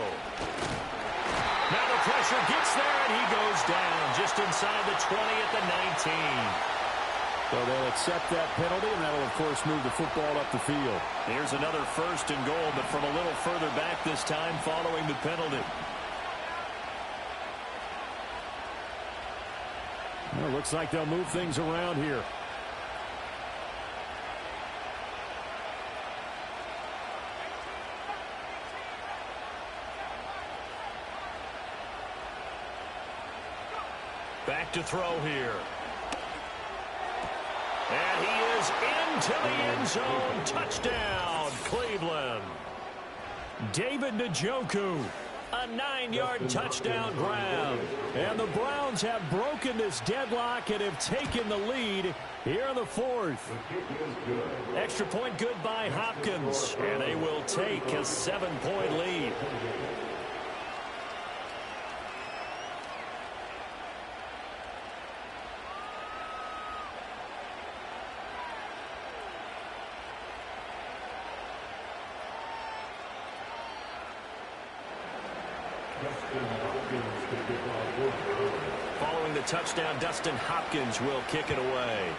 Now the pressure gets there, and he goes down just inside the 20 at the 19. Well, they'll accept that penalty, and that'll, of course, move the football up the field. Here's another 1st and goal, but from a little further back this time following the penalty. Well, looks like they'll move things around here. Back to throw here. And he is into the end zone. Touchdown, Cleveland. David Njoku, a 9-yard touchdown grab. And the Browns have broken this deadlock and have taken the lead here in the 4th. Extra point good by Hopkins. And they will take a 7-point lead. Following the touchdown, Dustin Hopkins will kick it away.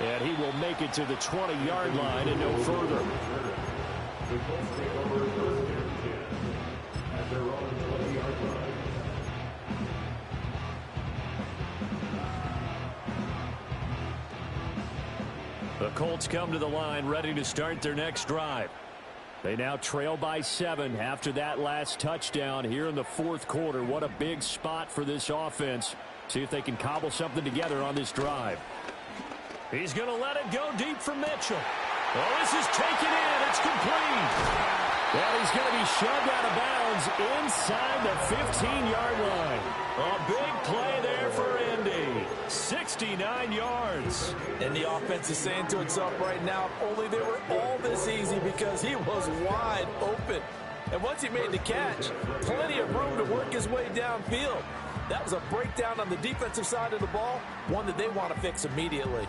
And he will make it to the 20-yard line and no further. The Colts come to the line ready to start their next drive. They now trail by 7 after that last touchdown here in the 4th quarter. What a big spot for this offense. See if they can cobble something together on this drive. He's going to let it go deep for Mitchell. Oh, this is taken in. It's complete. Well, he's going to be shoved out of bounds inside the 15-yard line. A big play there for Indy. 69 yards. And the offense is saying to itself right now, if only they were all this easy, because he was wide open. And once he made the catch, plenty of room to work his way downfield. That was a breakdown on the defensive side of the ball, one that they want to fix immediately.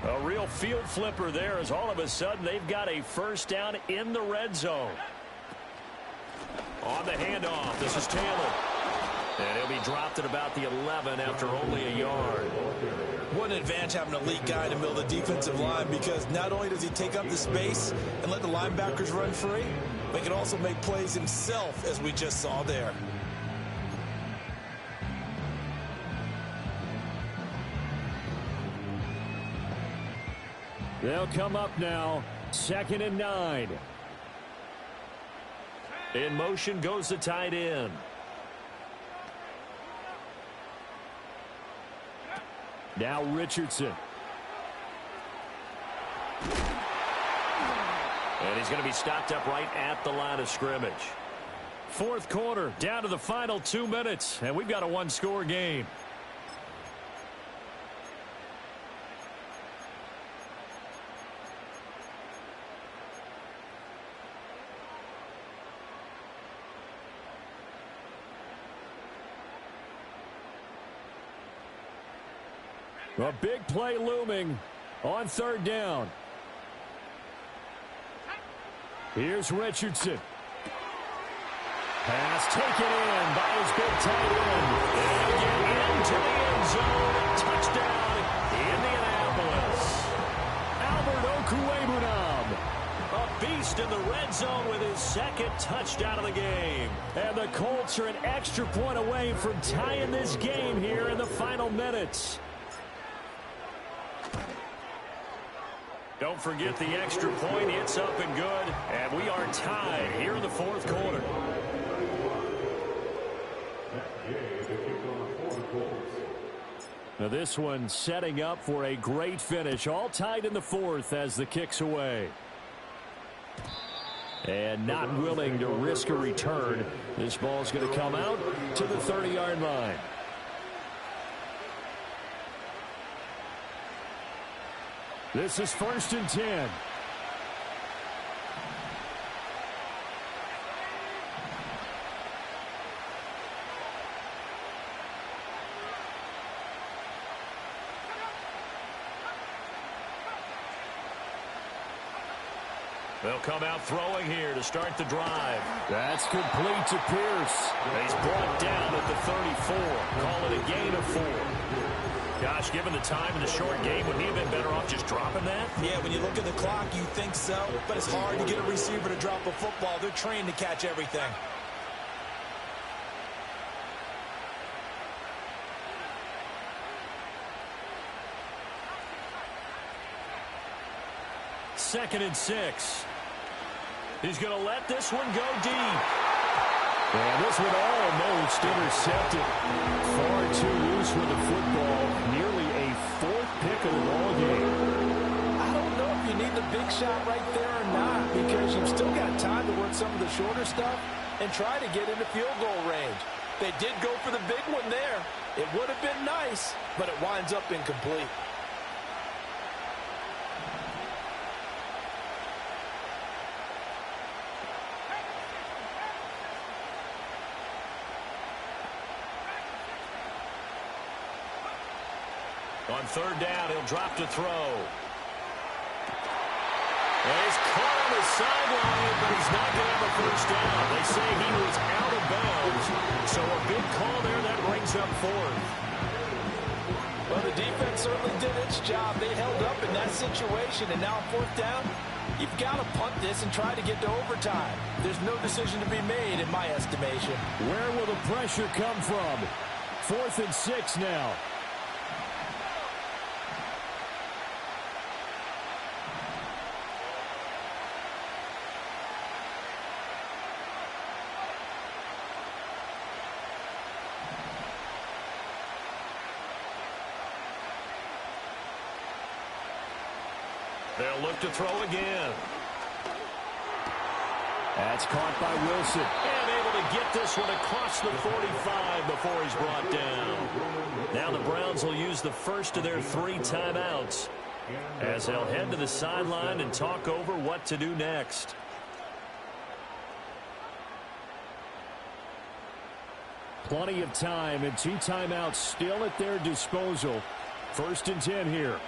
A real field flipper there, as all of a sudden they've got a 1st down in the red zone. On the handoff, this is Taylor. And he'll be dropped at about the 11 after only a yard. What an advantage having an elite guy in the middle of the defensive line, because not only does he take up the space and let the linebackers run free, but he can also make plays himself, as we just saw there. They'll come up now, 2nd and 9. In motion goes the tight end. Now Richardson. And he's going to be stopped up right at the line of scrimmage. 4th quarter, down to the final 2 minutes, and we've got a 1-score game. A big play looming on third down. Here's Richardson. Pass taken in by his big tight end. And get into the end zone. Touchdown, Indianapolis. Albert Okwuegbunam. A beast in the red zone with his second touchdown of the game. And the Colts are an extra point away from tying this game here in the final minutes. Don't forget the extra point. It's up and good. And we are tied here in the fourth quarter. Now this one setting up for a great finish. All tied in the fourth as the kick's away. And not willing to risk a return. This ball's going to come out to the 30-yard line. This is 1st and 10. They'll come out throwing here to start the drive. That's complete to Pierce. He's brought down at the 34. Call it a gain of 4. Gosh, given the time in the short game, would he have been better off just dropping that? Yeah, when you look at the clock, you think so. But it's hard to get a receiver to drop a football. They're trained to catch everything. Second and 6. He's going to let this one go deep. And this one almost intercepted. Far too loose with the football. Nearly a 4th pick of the ball game. I don't know if you need the big shot right there or not, because you've still got time to work some of the shorter stuff and try to get into field goal range. They did go for the big one there. It would have been nice, but it winds up incomplete. On third down, he'll drop to throw. And he's caught on the sideline, but he's not going to have a first down. They say he was out of bounds. So a big call there that brings up 4th. Well, the defense certainly did its job. They held up in that situation, and now on 4th down, you've got to punt this and try to get to overtime. There's no decision to be made in my estimation. Where will the pressure come from? 4th and 6 now. They'll look to throw again. That's caught by Wilson. And able to get this one across the 45 before he's brought down. Now the Browns will use the first of their 3 timeouts as they'll head to the sideline and talk over what to do next. Plenty of time and 2 timeouts still at their disposal. 1st and 10 here.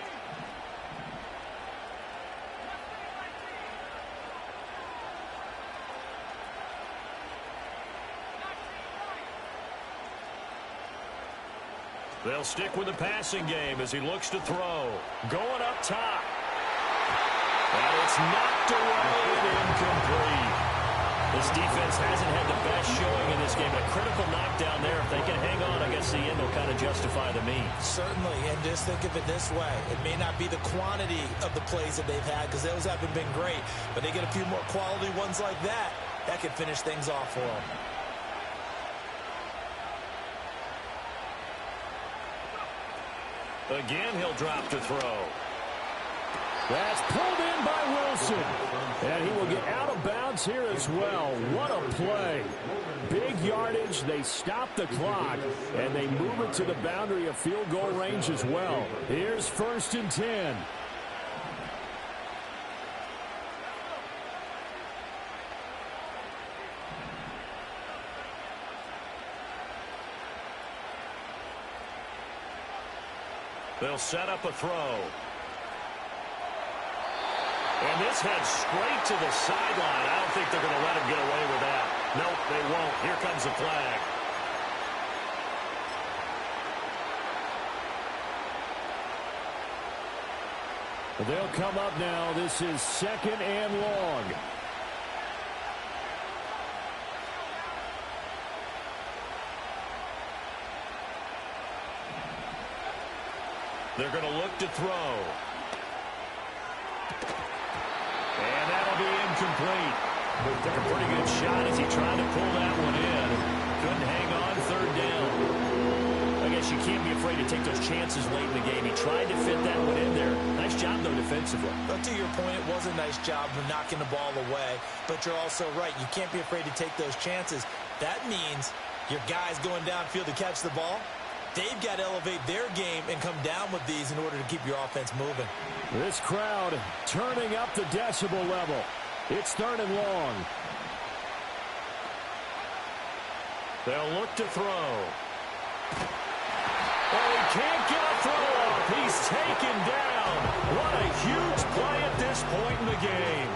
They'll stick with the passing game as he looks to throw. Going up top. And it's knocked away and incomplete. This defense hasn't had the best showing in this game. A critical knockdown there. If they can hang on, I guess the end will kind of justify the means. Certainly, and just think of it this way. It may not be the quantity of the plays that they've had, because those haven't been great, but they get a few more quality ones like that. That could finish things off for them. Again, he'll drop to throw. That's pulled in by Wilson. And he will get out of bounds here as well. What a play. Big yardage. They stop the clock, and they move it to the boundary of field goal range as well. Here's 1st and 10. They'll set up a throw. And this heads straight to the sideline. I don't think they're going to let him get away with that. Nope, they won't. Here comes the flag. They'll come up now. This is 2nd and long. They're going to look to throw. And that'll be incomplete. Took a pretty good shot as he tried to pull that one in. Couldn't hang on 3rd down. I guess you can't be afraid to take those chances late in the game. He tried to fit that one in there. Nice job, though, defensively. But to your point, it was a nice job of knocking the ball away. But you're also right. You can't be afraid to take those chances. That means your guys going downfield to catch the ball, they've got to elevate their game and come down with these in order to keep your offense moving. This crowd turning up the decibel level. It's 3rd and long. They'll look to throw. Oh, he can't get a throw off. He's taken down. What a huge play at this point in the game.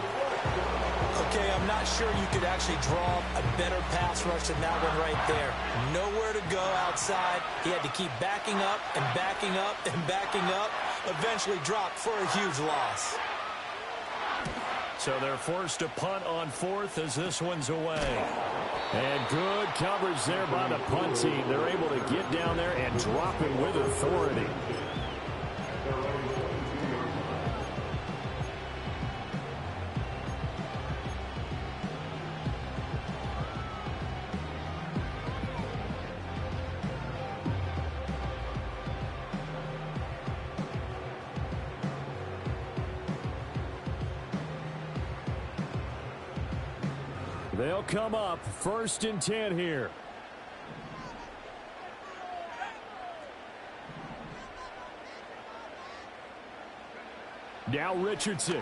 Okay, I'm not sure you could actually draw a better pass rush than that one right there. Nowhere to go outside. He had to keep backing up and backing up and backing up. Eventually dropped for a huge loss. So they're forced to punt on 4th as this one's away. And good coverage there by the punt team. They're able to get down there and drop it with authority. They'll come up 1st and 10 here. Now Richardson.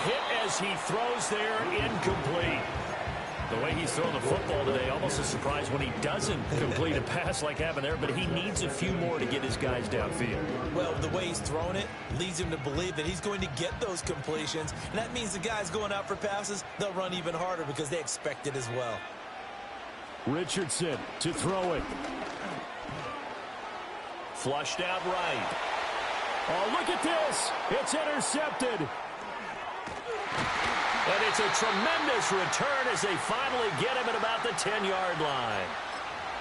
Hit as he throws there, incomplete. The way he's throwing the football today, almost a surprise when he doesn't complete a pass like happened there, but he needs a few more to get his guys downfield. Well, the way he's thrown it leads him to believe that he's going to get those completions, and that means the guys going out for passes, they'll run even harder because they expect it as well. Richardson to throw it. Flushed out right. Oh, look at this. It's intercepted. And it's a tremendous return as they finally get him at about the 10-yard line.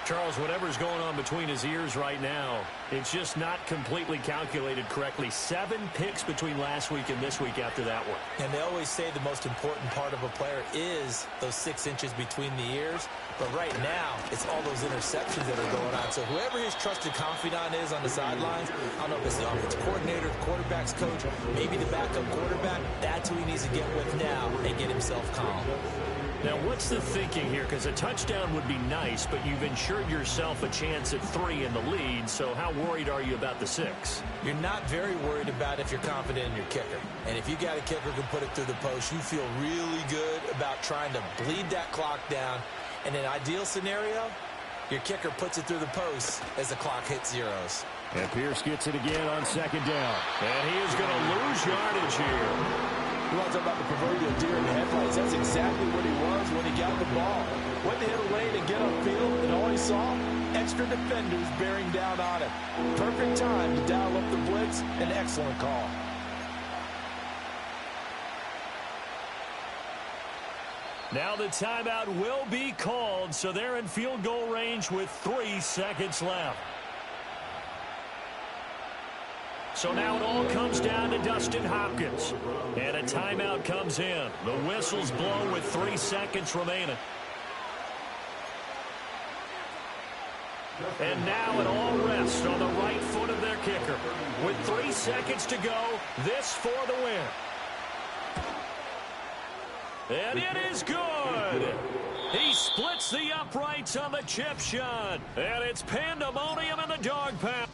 Charles, whatever's going on between his ears right now, it's just not completely calculated correctly. 7 picks between last week and this week after that one. And they always say the most important part of a player is those 6 inches between the ears. But right now, it's all those interceptions that are going on. So whoever his trusted confidant is on the sidelines, I don't know if it's the offensive coordinator, the quarterback's coach, maybe the backup quarterback, that's who he needs to get with now and get himself calm. Now, what's the thinking here? Because a touchdown would be nice, but you've ensured yourself a chance at 3 in the lead, so how worried are you about the 6? You're not very worried about if you're confident in your kicker. And if you got a kicker who can put it through the post, you feel really good about trying to bleed that clock down. In an ideal scenario, your kicker puts it through the post as the clock hits zeros. And Pierce gets it again on 2nd down. And he is going to lose yardage here. You want to talk about the proverbial deer in the headlights. That's exactly what he was when he got the ball. Went to hit a lane and get upfield, and all he saw, extra defenders bearing down on him. Perfect time to dial up the blitz. An excellent call. Now the timeout will be called, so they're in field goal range with 3 seconds left. So now it all comes down to Dustin Hopkins. And a timeout comes in. The whistle's blown with 3 seconds remaining. And now it all rests on the right foot of their kicker. With 3 seconds to go, this for the win. And it is good. He splits the uprights on the chip shot. And it's pandemonium in the dog pound.